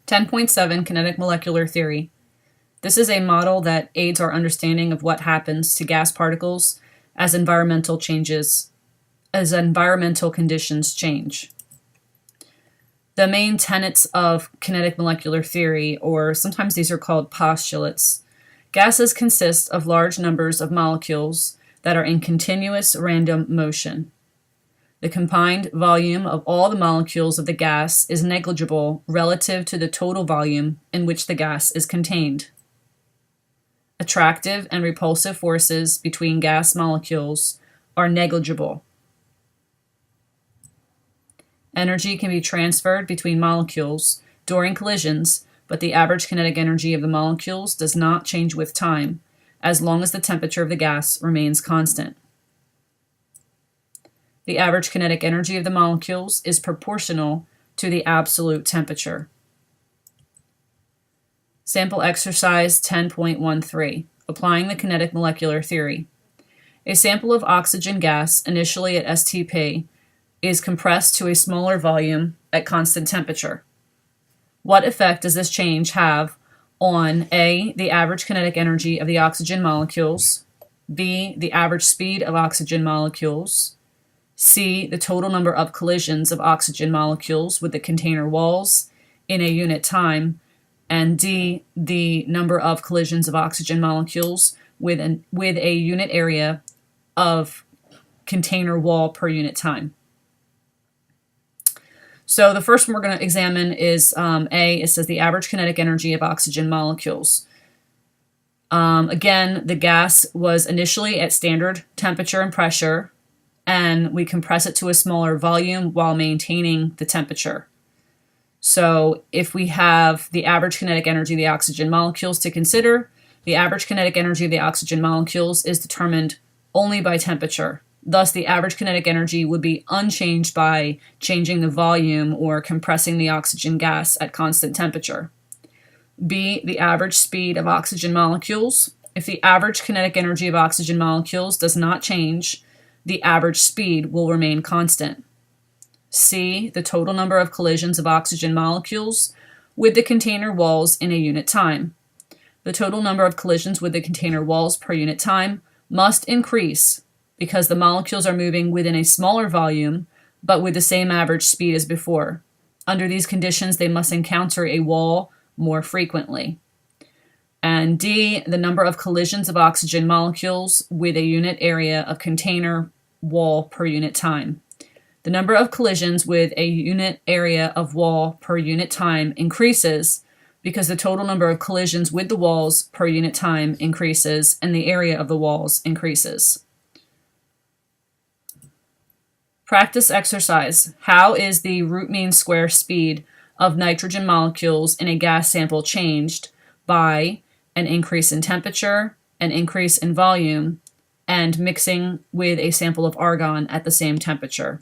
10.7 Kinetic Molecular Theory. This is a model that aids our understanding of what happens to gas particles as environmental conditions change. The main tenets of kinetic molecular theory, or sometimes these are called postulates. Gases consist of large numbers of molecules that are in continuous random motion. The combined volume of all the molecules of the gas is negligible relative to the total volume in which the gas is contained. Attractive and repulsive forces between gas molecules are negligible. Energy can be transferred between molecules during collisions, but the average kinetic energy of the molecules does not change with time, as long as the temperature of the gas remains constant. The average kinetic energy of the molecules is proportional to the absolute temperature. Sample exercise 10.13, applying the kinetic molecular theory. A sample of oxygen gas, initially at STP, is compressed to a smaller volume at constant temperature. What effect does this change have on A, the average kinetic energy of the oxygen molecules, B, the average speed of oxygen molecules, C, the total number of collisions of oxygen molecules with the container walls in a unit time, and D, the number of collisions of oxygen molecules with a unit area of container wall per unit time. So the first one we're going to examine is A. It says the average kinetic energy of oxygen molecules. Again, the gas was initially at standard temperature and pressure, and we compress it to a smaller volume while maintaining the temperature. So if we have the average kinetic energy of the oxygen molecules to consider, the average kinetic energy of the oxygen molecules is determined only by temperature. Thus, the average kinetic energy would be unchanged by changing the volume or compressing the oxygen gas at constant temperature. B, the average speed of oxygen molecules. If the average kinetic energy of oxygen molecules does not change, the average speed will remain constant. C, the total number of collisions of oxygen molecules with the container walls in a unit time. The total number of collisions with the container walls per unit time must increase because the molecules are moving within a smaller volume, but with the same average speed as before. Under these conditions, they must encounter a wall more frequently. And D, the number of collisions of oxygen molecules with a unit area of container wall per unit time. The number of collisions with a unit area of wall per unit time increases because the total number of collisions with the walls per unit time increases and the area of the walls increases. Practice exercise. How is the root mean square speed of nitrogen molecules in a gas sample changed by an increase in temperature, an increase in volume, and mixing with a sample of argon at the same temperature?